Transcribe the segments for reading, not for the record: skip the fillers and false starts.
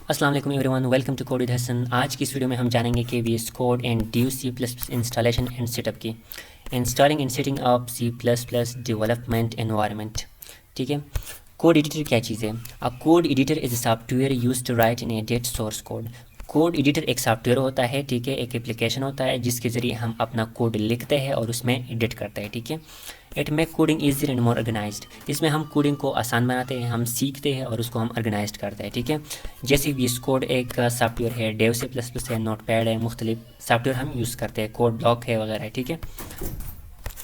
अस्सलाम वालेकुम everyone, welcome to code with Hasan. आज की इस वीडियो में हम जानेंगे कि वीएस कोड एंड ड्यू C plus plus installation and setup की installing and setting of C plus plus development environment. ठीक है, कोड एडिटर क्या चीज़ है? A code editor is a software use to write and edit source code. Code editor एक software होता है, ठीक है, एक एप्लीकेशन होता है जिसके ज़रिए हम अपना कोड लिखते हैं और उसमें एडिट करते हैं। ठीक है, it make coding easier and more organised. इसमें हम कोडिंग को आसान बनाते हैं, हम सीखते हैं और उसको हम ऑर्गेनाइज करते हैं। ठीक है, जैसे वीएस कोड एक सॉफ्टवेयर है, डेव से प्लस प्लस है, नोटपैड है, मुख्तलिफ सॉफ्टवेयर हम यूज़ करते हैं, कोड ब्लॉक है वगैरह। ठीक है,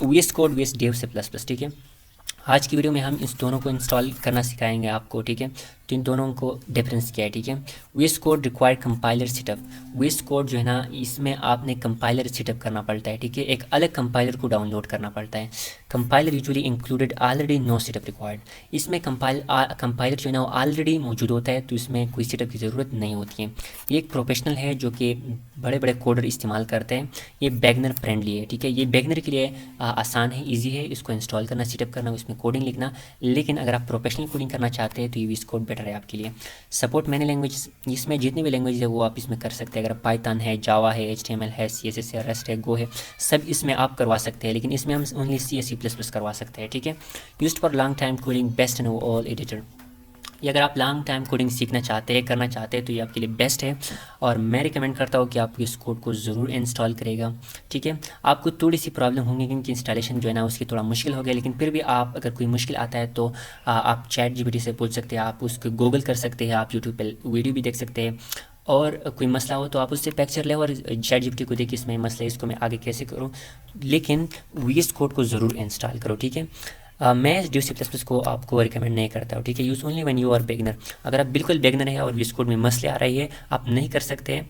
VS code VS Dave C plus plus. ठीक है, आज की वीडियो में हम इस दोनों को इंस्टॉल करना सिखाएंगे आपको। ठीक है, तो इन दोनों को डिफरेंस क्या है? ठीक है, VS code require compiler setup. VS code जो है ना, इसमें आपने कंपाइलर सेटअप करना पड़ता है। ठीक है, एक अलग कंपाइलर को डाउनलोड करना पड़ता है। Compiler usually included already, no setup required. इसमें कंपाइलर जो है ना वो ऑलरेडी मौजूद होता है, तो इसमें कोई सेटअप की ज़रूरत नहीं होती है। ये एक प्रोफेशनल है जो कि बड़े बड़े कोडर इस्तेमाल करते हैं। ये बैगनर फ्रेंडली है। ठीक है, ये बैगनर के लिए आसान है, ईजी है इसको इंस्टॉल करना, सेटअप करना, इसमें कोडिंग लिखना। लेकिन अगर आप प्रोफेशनल कोडिंग करना चाहते हैं तो ये वीएस कोड बेटर है आपके लिए। सपोर्ट मैनी लैंग्वेज, इसमें जितनी भी लैंग्वेज है वो आप इसमें कर सकते हैं। अगर पाइथन है, जावा है, एचटीएमएल है, सीएसएस है, रस्ट है, गो है, सब इसमें आप करवा सकते हैं। लेकिन इसमें हम ओनली सी सी प्लस प्लस करवा सकते हैं। ठीक है, used for long time coding, best and all editor. ये अगर आप लॉन्ग टाइम कोडिंग सीखना चाहते हैं, करना चाहते हैं, तो ये आपके लिए बेस्ट है और मैं रिकमेंड करता हूँ कि आप इस कोड को ज़रूर इंस्टॉल करेगा। ठीक है, आपको थोड़ी सी प्रॉब्लम होंगी क्योंकि इंस्टॉलेशन जो है ना उसकी थोड़ा मुश्किल हो गया, लेकिन फिर भी आप अगर कोई मुश्किल आता है तो आप चैट जीपीटी से पूछ सकते हैं, आप उसको गूगल कर सकते हैं, आप यूट्यूब पर वीडियो भी देख सकते हैं। और कोई मसला हो तो आप उससे पिक्चर लें और चैट जीपीटी को देखिए इसमें मसला है, इसको मैं आगे कैसे करूँ। लेकिन वीएस कोड को ज़रूर इंस्टॉल करो। ठीक है, मैं ड्यू सी प्लस प्लस को आपको रिकमेंड नहीं करता हूँ। ठीक है, use only when you are beginner. अगर आप बिल्कुल बिगनर है और वीएस कोड में मसले आ रही है, आप नहीं कर सकते हैं,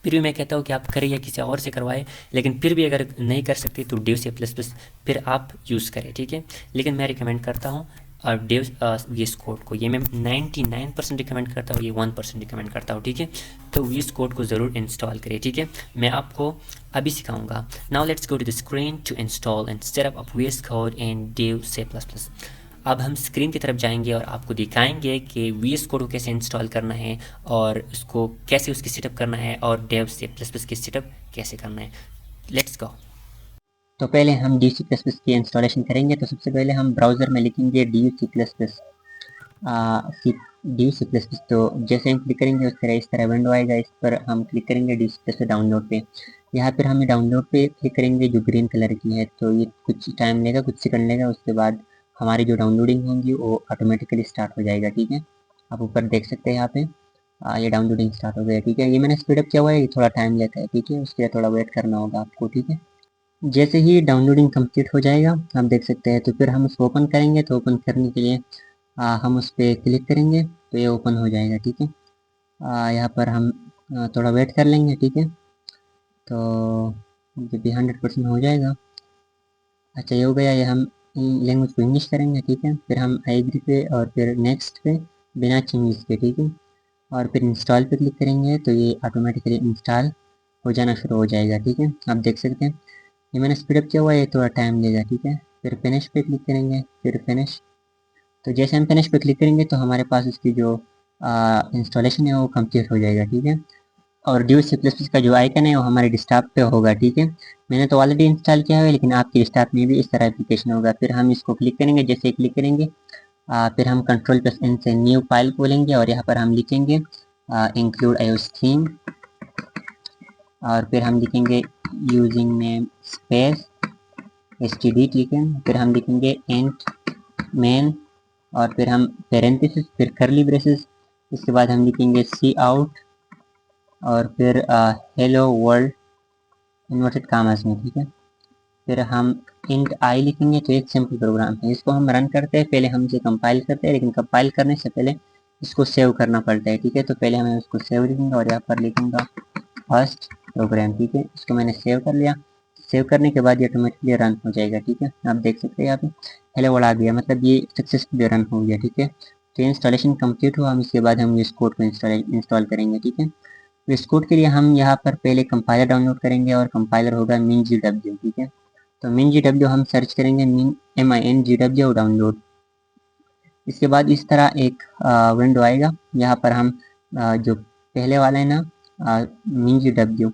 फिर भी मैं कहता हूँ कि आप करें या किसी और से करवाएं। लेकिन फिर भी अगर नहीं कर सकते तो ड्यू सी प्लस प्लस फिर आप यूज़ करें। ठीक है, लेकिन मैं रिकमेंड करता हूँ और डेव वीएस कोड को, ये मैं 99% रिकमेंड करता हूँ, ये 1% रिकमेंड करता हूँ। ठीक है, तो वीएस कोड को ज़रूर इंस्टॉल करें। ठीक है, मैं आपको अभी सिखाऊंगा। Now let's go to the screen to install and set up VS code and Dev C plus plus. अब हम स्क्रीन की तरफ जाएंगे और आपको दिखाएंगे कि वीएस कोड को कैसे इंस्टॉल करना है और उसको कैसे उसकी सेटअप करना है और डेव से प्लस प्लस की सेटअप कैसे करना है। Let's go. तो पहले हम डी सी प्लस प्लस की इंस्टॉलेशन करेंगे। तो सबसे पहले हम ब्राउज़र में लिखेंगे D C plus plus D C plus plus. तो जैसे हम क्लिक करेंगे उस तरह इस तरह विंडो आएगा, इस पर हम क्लिक करेंगे D C plus plus download पे। यहाँ पर हमें डाउनलोड पे क्लिक करेंगे जो ग्रीन कलर की है, तो ये कुछ टाइम लेगा, कुछ सेकंड लेगा, उसके बाद हमारी जो डाउनलोडिंग होगी वो ऑटोमेटिकली स्टार्ट हो जाएगा। ठीक है, आप ऊपर देख सकते हैं यहाँ पे ये डाउनलोडिंग स्टार्ट हो गया। ठीक है, ये मैंने स्पीडअप किया हुआ है, ये थोड़ा टाइम लेता है। ठीक है, उसके लिए थोड़ा वेट करना होगा आपको। ठीक है, जैसे ही डाउनलोडिंग कंप्लीट हो जाएगा आप देख सकते हैं, तो फिर हम उसको ओपन करेंगे। तो ओपन करने के लिए हम उस पर क्लिक करेंगे तो ये ओपन हो जाएगा। ठीक है, यहाँ पर हम थोड़ा वेट कर लेंगे। ठीक है, तो जब भी 100% हो जाएगा, अच्छा ये हो गया, ये हम लैंग्वेज को इंग्लिश करेंगे। ठीक है, फिर हम एग्री पे और फिर नेक्स्ट पे बिना चेंजेस के। ठीक है, और फिर इंस्टॉल पे क्लिक करेंगे तो ये ऑटोमेटिकली इंस्टॉल हो जाना शुरू हो जाएगा। ठीक है, आप देख सकते हैं ये मैंने स्पीडअप किया हुआ है, ये थोड़ा टाइम लेगा। ठीक है, फिर फिनिश पे क्लिक करेंगे, फिर फिनिश। तो जैसे हम फिनिश पे क्लिक करेंगे तो हमारे पास उसकी जो इंस्टॉलेशन है वो कंप्लीट हो जाएगा। ठीक है, और ड्यू सी प्लस प्लस का जो आइकन है वो हमारे डेस्कटॉप पे होगा। ठीक है, मैंने तो ऑलरेडी इंस्टॉल किया है, लेकिन आपके डेस्कटॉप में भी इस तरह एप्लीकेशन होगा। फिर हम इसको क्लिक करेंगे, जैसे क्लिक करेंगे फिर हम कंट्रोल प्लस एन से न्यू फाइल खोलेंगे और यहाँ पर हम लिखेंगे इंक्लूड iOS थीम, और फिर हम लिखेंगे यूजिंग नेम स्पेस std। ठीक है, फिर हम लिखेंगे एंड मेन और फिर हम पेरेंथेसिस, फिर करली ब्रेसेस, इसके बाद हम लिखेंगे सी आउट और फिर हेलो वर्ल्ड इन्वर्टेड कामर्स में। ठीक है, फिर हम इंट आई लिखेंगे। तो एक सिंपल प्रोग्राम है, इसको हम रन करते हैं, पहले हम इसे कंपाइल करते हैं, लेकिन कंपाइल करने से पहले इसको सेव करना पड़ता है। ठीक है, तो पहले हमें उसको सेव लिखेंगे और यहाँ पर लिखूंगा फर्स्ट प्रोग्राम। ठीक है, इसको मैंने सेव कर लिया। सेव करने के बाद ये ऑटोमेटिकली रन हो जाएगा। ठीक है, आप देख सकते हैं यहाँ पे हेलो वर्ल्ड आ गया, मतलब ये सक्सेसफुली रन हो गया। ठीक है, तो इंस्टॉलेशन कंप्लीट हुआ, हम इसके बाद हम इस कोड को इंस्टॉल करेंगे। ठीक है, तो इस कोड के लिए हम यहाँ पर पहले कंपाइलर डाउनलोड करेंगे और कंपाइलर होगा MinGW। ठीक है, तो MinGW हम सर्च करेंगे, MINGW डाउनलोड। इसके बाद इस तरह एक विंडो आएगा, यहाँ पर हम जो पहले वाला है ना मीन्स डब्ल्यू,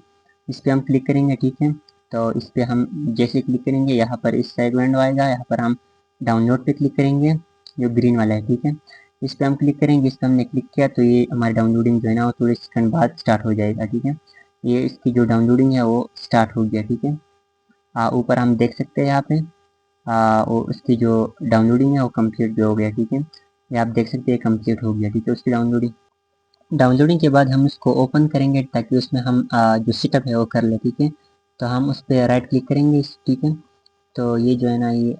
इस पर हम क्लिक करेंगे, ठीक है। तो इस पर हम जैसे क्लिक करेंगे यहाँ पर इस साइड विंडो आएगा, यहाँ पर हम डाउनलोड पे क्लिक करेंगे, जो ग्रीन वाला है, ठीक है। इस पर हम क्लिक करेंगे, इस पर हमने क्लिक किया तो ये हमारी डाउनलोडिंग जो है ना वो थोड़े सेकंड बाद स्टार्ट हो जाएगा, ठीक है। ये इसकी जो डाउनलोडिंग है वो स्टार्ट हो गया, ठीक है। ऊपर हम देख सकते हैं यहाँ पे वो उसकी जो डाउनलोडिंग है वो कंप्लीट भी हो गया, ठीक है। ये आप देख सकते हैं कंप्लीट हो गया, ठीक है, उसकी डाउनलोडिंग। डाउनलोडिंग के बाद हम उसको ओपन करेंगे ताकि उसमें हम जो सेटअप है वो कर ले, ठीक है। तो हम उस पर राइट क्लिक करेंगे, ठीक है। तो ये जो है ना ये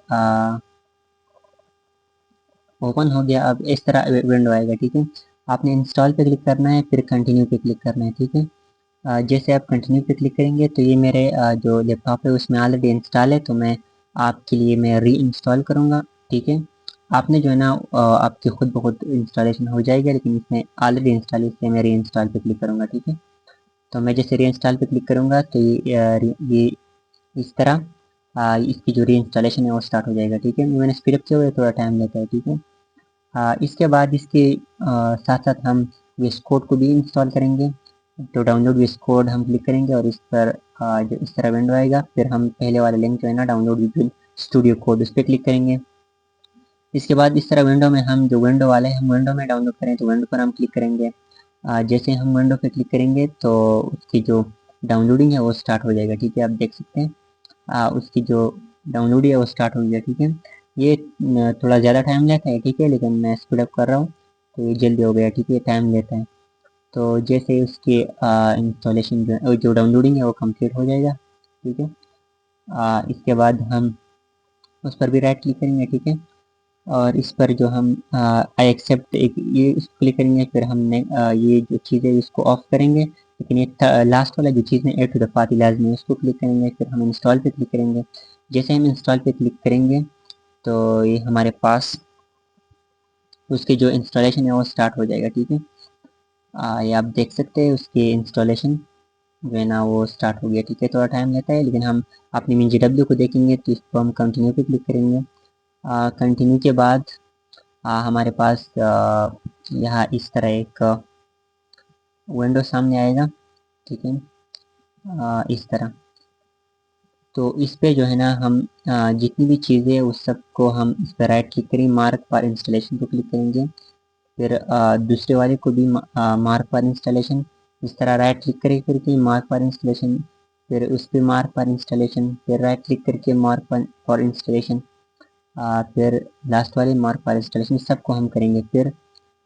ओपन हो गया। अब इस तरह विंडो आएगा, ठीक है। आपने इंस्टॉल पे क्लिक करना है, फिर कंटिन्यू पे क्लिक करना है, ठीक है। जैसे आप कंटिन्यू पे क्लिक करेंगे तो ये मेरे जो लैपटॉप है उसमें ऑलरेडी इंस्टॉल है, तो मैं आपके लिए मैं री इंस्टॉल करूँगा, ठीक है। आपने जो है ना आपकी खुद ब खुद इंस्टॉलेशन हो जाएगा, लेकिन इसमें ऑलरेडी इंस्टॉल है इसलिए मैं री इंस्टॉल पे क्लिक करूँगा, ठीक है। तो मैं जैसे री इंस्टॉल पे क्लिक करूँगा तो ये इस तरह इसकी जो री इंस्टॉलेशन है वो स्टार्ट हो जाएगा, ठीक है। मैंने स्पीड अप किया हुआ है, थोड़ा टाइम लेता है, ठीक है। इसके बाद इसके साथ साथ हम विस कोड को भी इंस्टॉल करेंगे। तो डाउनलोड विस कोड हम क्लिक करेंगे और इस पर जो इस तरह विंडो आएगा, फिर हम पहले वाला लिंक जो है ना डाउनलोड विजुअल स्टूडियो कोड उस पर क्लिक करेंगे। इसके बाद इस तरह विंडो में हम जो विंडो वाले हम विंडो में डाउनलोड करें तो विंडो पर हम क्लिक करेंगे। जैसे हम विंडो पे क्लिक करेंगे तो उसकी जो डाउनलोडिंग है वो स्टार्ट हो जाएगा, ठीक है। आप देख सकते हैं उसकी जो डाउनलोड है वो स्टार्ट हो गया, ठीक है। ये थोड़ा ज़्यादा टाइम लेता है, ठीक है, लेकिन मैं स्पीड अप कर रहा हूँ तो ये जल्दी हो गया, ठीक है, टाइम लेता है। तो जैसे उसकी इंस्टॉलेशन जो डाउनलोडिंग है वो कंप्लीट हो जाएगा, ठीक है। इसके बाद हम उस पर भी राइट क्लिक करेंगे, ठीक है। और इस पर जो हम आई एक्सेप्ट एक ये इस क्लिक करेंगे, फिर हमने ये जो चीज़ है इसको ऑफ करेंगे, लेकिन ये लास्ट वाला जो चीज़ है ऐड टू द पार्टी लाजमी है उसको क्लिक करेंगे, फिर हम इंस्टॉल पे क्लिक करेंगे। जैसे हम इंस्टॉल पे क्लिक करेंगे तो ये हमारे पास उसकी जो इंस्टॉलेशन है वो स्टार्ट हो जाएगा, ठीक है। ये आप देख सकते हैं उसकी इंस्टॉलेशन जो है ना वो स्टार्ट हो गया, ठीक है। थोड़ा टाइम लेता है, लेकिन हम अपनी मिन डब्ल्यू को देखेंगे तो इसको हम कंटिन्यू पे क्लिक करेंगे। कंटिन्यू के बाद हमारे पास यहाँ इस तरह एक विंडो सामने आएगा, ठीक है। इस तरह तो इस पे जो है ना हम जितनी भी चीज़ें उस सब को हम इस पर राइट क्लिक करेंगे, मार्क फॉर इंस्टॉलेशन को क्लिक करेंगे, फिर दूसरे वाले को भी मार्क फॉर इंस्टॉलेशन इस तरह राइट क्लिक करके मार्क फॉर इंस्टॉलेशन, फिर उस पर मार्क फॉर इंस्टॉलेशन, फिर राइट क्लिक करके मार्क फॉर इंस्टॉलेशन, फिर लास्ट वाले मार्क फॉर इंस्टॉलेशन, इस सबको हम करेंगे। फिर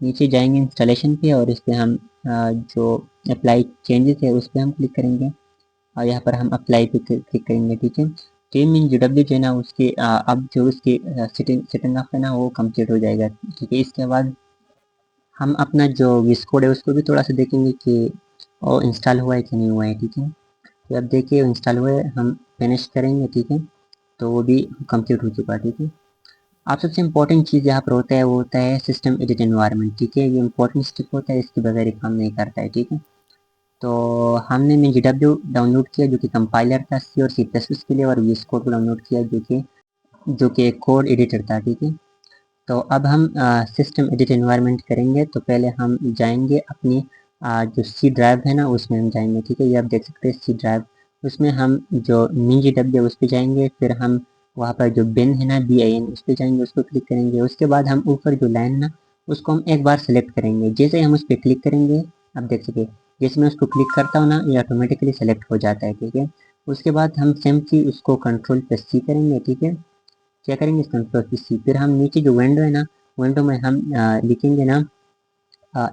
नीचे जाएंगे इंस्टॉलेशन पे और इस पर हम जो अप्लाई चेंजेस है उस पर हम क्लिक करेंगे और यहाँ पर हम अप्लाई पे क्लिक करेंगे, ठीक है। टीम मीन जो डब्ल्यू जो है ना उसकी अब जो उसकी सेटिंग अप है ना वो कंप्लीट हो जाएगा, ठीक है। इसके बाद हम अपना जो विस कोड है उसको भी थोड़ा सा देखेंगे कि वो इंस्टॉल हुआ है कि नहीं हुआ है, ठीक है। तो अब देखिए इंस्टॉल हुआ है, हम फिनिश करेंगे, ठीक है। तो वो भी कंप्लीट हो चुका है, ठीक है। आप सबसे इम्पोर्टेंट चीज़ यहाँ पर होता है वो होता है सिस्टम एडिट एनवायरनमेंट, ठीक है। ये इंपॉर्टेंट स्टेप होता है, इसके बगैर ये काम नहीं करता है, ठीक है। तो हमने मिन डाउनलोड किया जो कि कंपाइलर था सी और सी प्लस प्लस के लिए, और वीएस कोड को डाउनलोड किया जो कि एक कोड एडिटर था, ठीक है। तो अब हम सिस्टम एडिट एनवायरनमेंट करेंगे, तो पहले हम जाएंगे अपनी जो सी ड्राइव है ना उसमें हम जाएंगे, ठीक है। ये आप देख सकते हैं सी ड्राइव, उसमें हम जो मिन है उस पर जाएंगे, फिर हम वहाँ पर जो बिन है ना BIN उस पर जाएंगे, उसको क्लिक करेंगे। उसके बाद हम ऊपर जो लाइन ना उसको हम एक बार सेलेक्ट करेंगे। जैसे हम उस पर क्लिक करेंगे, आप देख सकते जैसे मैं उसको क्लिक करता हूँ ना ये ऑटोमेटिकली सेलेक्ट हो जाता है, ठीक है। उसके बाद हम सिंपली उसको कंट्रोल प्लस सी करेंगे, ठीक है। क्या करेंगे इस कंट्रोल प्लस सी, फिर हम नीचे जो विंडो है ना विंडो में हम लिखेंगे ना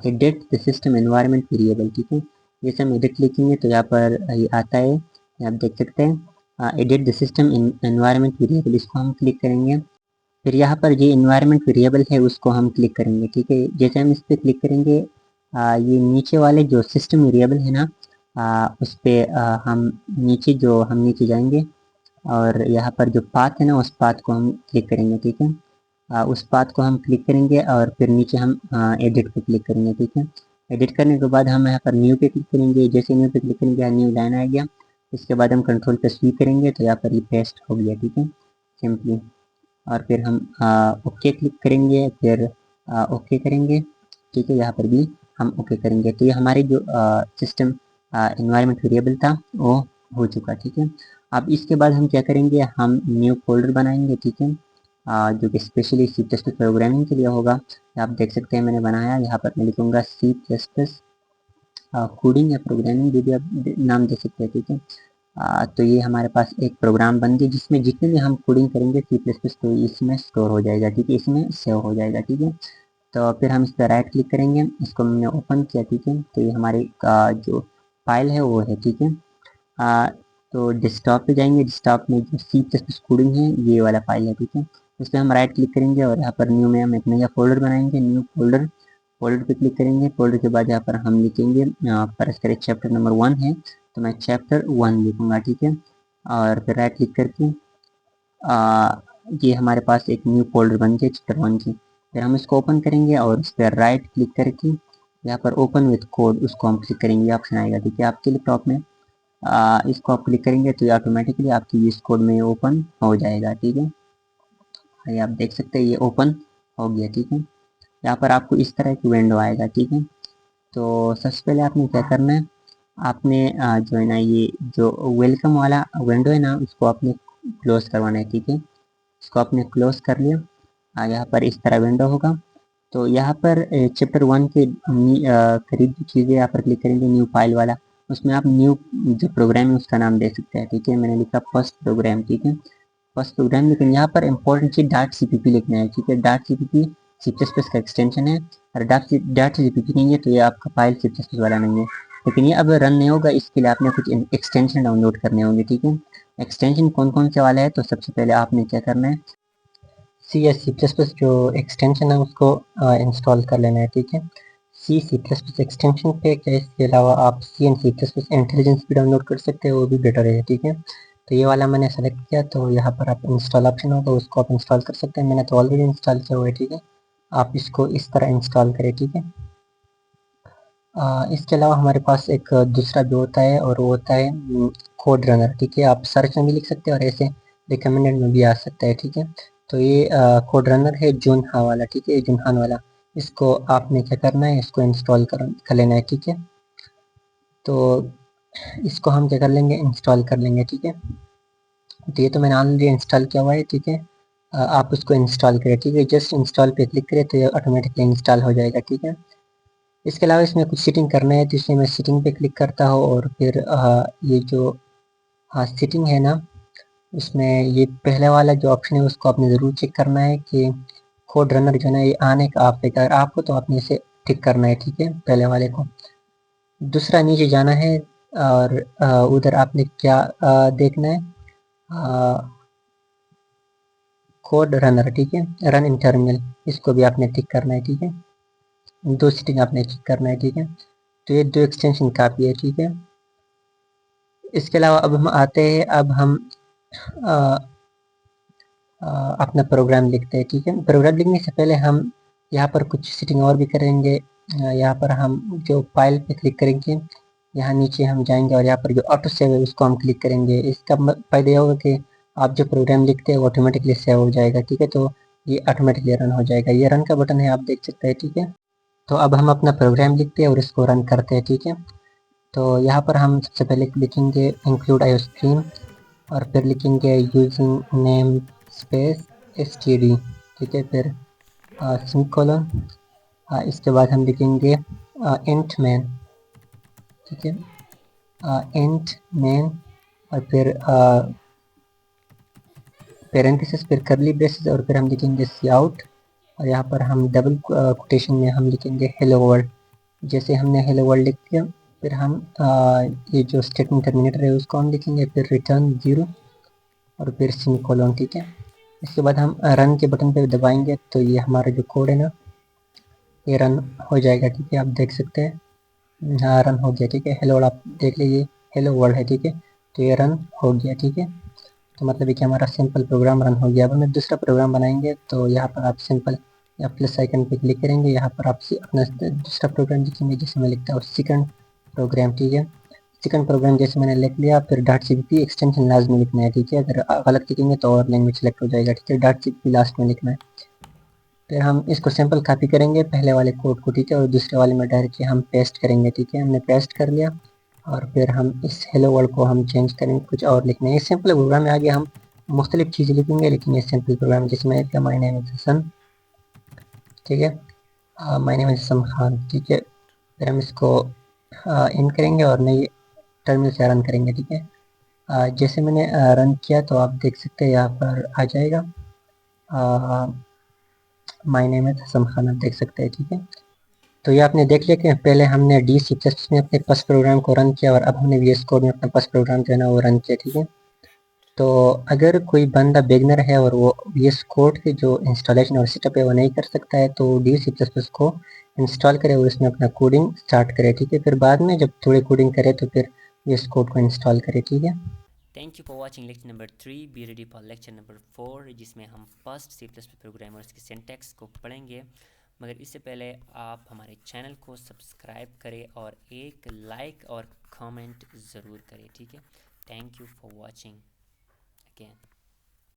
edit the system environment variable, ठीक है। जैसे हम एडिट लिखेंगे तो यहाँ पर ये आता है, आप देख सकते हैं edit the system environment variable, इसको हम क्लिक करेंगे। फिर यहाँ पर जो एनवायरनमेंट वेरिएबल है उसको हम क्लिक करेंगे, ठीक है। जैसे हम इस पर क्लिक करेंगे ये नीचे वाले जो सिस्टम वेरिएबल है ना उस पर हम नीचे जाएंगे और यहाँ पर जो पाथ है ना उस पाथ को हम क्लिक करेंगे, ठीक है। उस पाथ को हम क्लिक करेंगे और फिर नीचे हम एडिट पे क्लिक करेंगे, ठीक है। एडिट करने के बाद हम यहाँ पर न्यू पे क्लिक करेंगे। जैसे न्यू पे क्लिक करेंगे न्यू लाइन आ गया। इसके बाद हम कंट्रोल पे सी करेंगे तो यहाँ पर ये पेस्ट हो गया, ठीक है, सिंपली। और फिर हम ओके क्लिक करेंगे, फिर ओके करेंगे, ठीक है। यहाँ पर भी हम ओके करेंगे। तो ये हमारी जो सिस्टम इन्वायरमेंट वेरिएबल था वो हो चुका, ठीक है। अब इसके बाद हम क्या करेंगे, हम न्यू फोल्डर बनाएंगे, ठीक है, जो कि specially C plus plus programming के लिए होगा। आप देख सकते हैं मैंने बनाया, यहाँ पर मैं लिखूंगा सी प्लस प्लस कोडिंग या प्रोग्रामिंग, जो भी आप नाम दे सकते हैं, ठीक है। तो ये हमारे पास एक प्रोग्राम बन गया जिसमें जितने भी हम कोडिंग करेंगे सी प्लस प्लस तो इसमें स्टोर हो जाएगा, ठीक है, इसमें सेव हो जाएगा, ठीक है। तो फिर हम इस पर राइट क्लिक करेंगे, इसको हमने ओपन किया, ठीक है। तो ये हमारी जो फाइल है वो है, ठीक है। तो डेस्कटॉप पे जाएंगे, डेस्कटॉप में जो सी प्लस प्लस कोडिंग है ये वाला फाइल है, ठीक है। इस पर हम राइट क्लिक करेंगे और यहाँ पर न्यू में हम एक नया फोल्डर बनाएंगे, न्यू फोल्डर, फोल्डर पे क्लिक करेंगे। फोल्डर के बाद यहाँ पर हम लिखेंगे, पर इसका चैप्टर नंबर 1 है तो मैं चैप्टर 1 लिखूंगा, ठीक है। और फिर राइट क्लिक करके ये हमारे पास एक न्यू फोल्डर बन गया चैप्टर 1 की। फिर हम इसको ओपन करेंगे और इस पर राइट क्लिक करके यहाँ पर ओपन विथ कोड उसको हम क्लिक करेंगे, ये ऑप्शन आएगा, ठीक है, आपके लैपटॉप में। इसको आप क्लिक करेंगे तो ये ऑटोमेटिकली आपकी इस कोड में ओपन हो जाएगा, ठीक है। ये आप देख सकते हैं ये ओपन हो गया, ठीक है। यहाँ पर आपको इस तरह की विंडो आएगा, ठीक है। तो सबसे पहले आपने क्या करना है, आपने जो है ना ये जो वेलकम वाला विंडो है ना उसको आपने क्लोज करवाना है, ठीक है। इसको आपने क्लोज कर लिया, यहाँ पर इस तरह विंडो होगा। तो यहाँ पर चैप्टर 1 के करीब की चीज़ें यहाँ पर क्लिक करेंगे, न्यू फाइल वाला, उसमें आप न्यू जो प्रोग्राम है उसका नाम दे सकते हैं, ठीक है। मैंने लिखा फर्स्ट प्रोग्राम, ठीक है, फर्स्ट प्रोग्राम। लेकिन यहाँ पर इंपॉर्टेंट चीज डॉट सीपीपी लिखना है, ठीक है। Dot CPP C plus plus का एक्सटेंशन है, और डॉट सीपीपी नहीं है तो ये आपका फाइल सी प्लस प्लस वाला नहीं है। लेकिन ये अब रन नहीं होगा, इसके लिए आपने कुछ एक्सटेंशन डाउनलोड करने होंगे, ठीक है। एक्सटेंशन कौन कौन से वाला है, तो सबसे पहले आपने क्या करना है, सी या सी प्लस प्लस जो एक्सटेंशन है उसको इंस्टॉल कर लेना है, ठीक है। सी प्लस प्लस एक्सटेंशन पे क्या, इसके अलावा आप C and C plus plus intelligence भी डाउनलोड कर सकते हैं, वो भी बेटर है, ठीक है। तो ये वाला मैंने सेलेक्ट किया, तो यहाँ पर आप इंस्टॉल ऑप्शन होगा उसको आप इंस्टॉल कर सकते हैं। मैंने तो ऑलरेडी इंस्टॉल किया हुआ है, ठीक है। आप इसको इस तरह इंस्टॉल करें, ठीक है। इसके अलावा हमारे पास एक दूसरा भी होता है और वो होता है कोड रनर, ठीक है। आप सर्च में भी लिख सकते हैं और ऐसे रिकमेंडेड में भी आ सकता है, ठीक है। तो ये कोड रनर है जुनहा वाला, ठीक है, जुनहान वाला। इसको आपने क्या करना है, इसको इंस्टॉल कर लेना है, ठीक है। तो इसको हम क्या कर लेंगे, इंस्टॉल कर लेंगे, ठीक है। तो ये तो मैंने ऑलरेडी इंस्टॉल किया हुआ है, ठीक है। आप उसको इंस्टॉल करें, ठीक है, जस्ट इंस्टॉल पे क्लिक करें तो ये ऑटोमेटिकली इंस्टॉल हो जाएगा, ठीक है। इसके अलावा इसमें कुछ सेटिंग करना है, तो इसमें मैं सेटिंग पे क्लिक करता हूँ और फिर ये जो सेटिंग है ना, इसमें ये पहले वाला जो ऑप्शन है उसको आपने ज़रूर चेक करना है कि कोड रनर जो है ना ये आने का आप पे, अगर आपको तो आपने इसे टिक करना है, ठीक है, पहले वाले को। दूसरा नीचे जाना है और उधर आपने क्या देखना है, कोड रनर, ठीक है, रन इन टर्मिनल, इसको भी आपने टिक करना है, ठीक है। दो सेटिंग आपने टिक करना है, ठीक है। तो ये दो एक्सटेंशन काफ़ी है, ठीक है। इसके अलावा अब हम आते हैं, अब हम आ, अपना प्रोग्राम लिखते हैं, ठीक है। प्रोग्राम लिखने से पहले हम यहाँ पर कुछ सेटिंग और भी करेंगे। यहाँ पर हम जो फाइल पे क्लिक करेंगे, यहाँ नीचे हम जाएंगे और यहाँ पर जो ऑटो सेव है उसको हम क्लिक करेंगे। इसका फायदा यह होगा कि आप जो प्रोग्राम लिखते हैं वो ऑटोमेटिकली सेव हो जाएगा, ठीक है। तो ये ऑटोमेटिकली रन हो जाएगा, ये रन का बटन है, आप देख सकते हैं, ठीक है। तो अब हम अपना प्रोग्राम लिखते हैं और इसको रन करते हैं, ठीक है। तो यहाँ पर हम सबसे पहले लिखेंगे इंक्लूड आईओ स्ट्रीम और फिर लिखेंगे यूजिंग नेम स्पेस std, ठीक है। फिर सेमीकोलन, इसके बाद हम लिखेंगे इंट मैन, ठीक है, इंट मैन, और फिर पेरेंथेसिस, फिर करली ब्रेसेस, और फिर हम लिखेंगे सी आउट, और यहाँ पर हम डबल कोटेशन में हम लिखेंगे हेलो वर्ल्ड। जैसे हमने हेलो वर्ल्ड लिख दिया, फिर हम ये जो स्टेटमेंट टर्मिनेटर है उसको हम लिखेंगे, फिर रिटर्न 0 और फिर सेमीकोलन, ठीक है। इसके बाद हम रन के बटन पे दबाएंगे तो ये हमारा जो कोड है ना ये रन हो जाएगा, ठीक है। आप देख सकते हैं, हाँ रन हो गया, ठीक है। हेलो वर्ल्ड आप देख लीजिए, हेलो वर्ल्ड है, ठीक है। तो ये रन हो गया, ठीक है। तो मतलब है कि हमारा सिंपल प्रोग्राम रन हो गया। अब हमें दूसरा प्रोग्राम बनाएंगे, तो यहाँ पर आप सिंपल या प्लस आइकन पे क्लिक करेंगे, यहाँ पर आप अपना दूसरा प्रोग्राम लिखेंगे, जैसे मैं लिखता हूँ सेकंड प्रोग्राम, ठीक है। सेकंड प्रोग्राम जैसे मैंने लिख लिया, फिर डॉट सीपीपी एक्सटेंशन लास्ट में लिखना है, ठीक है। अगर गलत लिखेंगे तो और लैंग्वेज सेलेक्ट हो जाएगा, ठीक है। डॉट सीपीपी लास्ट में लिखना है। फिर हम इसको सिंपल कॉपी करेंगे पहले वाले कोड को, ठीक है, और दूसरे वाले में डायरेक्टली हम पेस्ट करेंगे, ठीक है। हमने पेस्ट कर लिया और फिर हम इस हेलो वर्ल्ड को हम चेंज करेंगे, कुछ और लिखना है। ये सिंपल प्रोग्राम है, आगे हम मुख्तलिफ चीज़ें लिखेंगे, लेकिन ये सिंपल प्रोग्राम जिसमें क्या माय नेम इज हसन, ठीक है, my name is Hasan Khan, ठीक है। फिर हम इसको इन करेंगे और नई टर्मिनल से रन करेंगे, ठीक है। जैसे मैंने रन किया तो आप देख सकते हैं यहाँ पर आ जाएगा my name is Hasan Khan, आप देख सकते हैं, ठीक है। तो ये आपने देख लिया कि पहले हमने डी सी प्लस में अपने फर्स्ट प्रोग्राम को रन किया और अब हमने वी एस कोड में अपना फर्स्ट प्रोग्राम जो है ना वो रन किया, ठीक है। तो अगर कोई बंदा बिगनर है और वो वी एस कोड की जो इंस्टॉलेशन और सेटअप है वो नहीं कर सकता है, तो डी सी प्लस प्लस को इंस्टॉल करे और उसमें अपना कोडिंग स्टार्ट करे, ठीक है। फिर बाद में जब थोड़ी कोडिंग करे तो फिर वी एस कोड को इंस्टॉल करे, ठीक है। Thank you for watching lecture number 3। Be ready for lecture number 4, जिसमें हम फर्स्ट सी प्लस प्रोग्रामर्स की सिंटैक्स को पढ़ेंगे। मगर इससे पहले आप हमारे चैनल को सब्सक्राइब करें और एक लाइक और कमेंट ज़रूर करें, ठीक है। Thank you for watching again.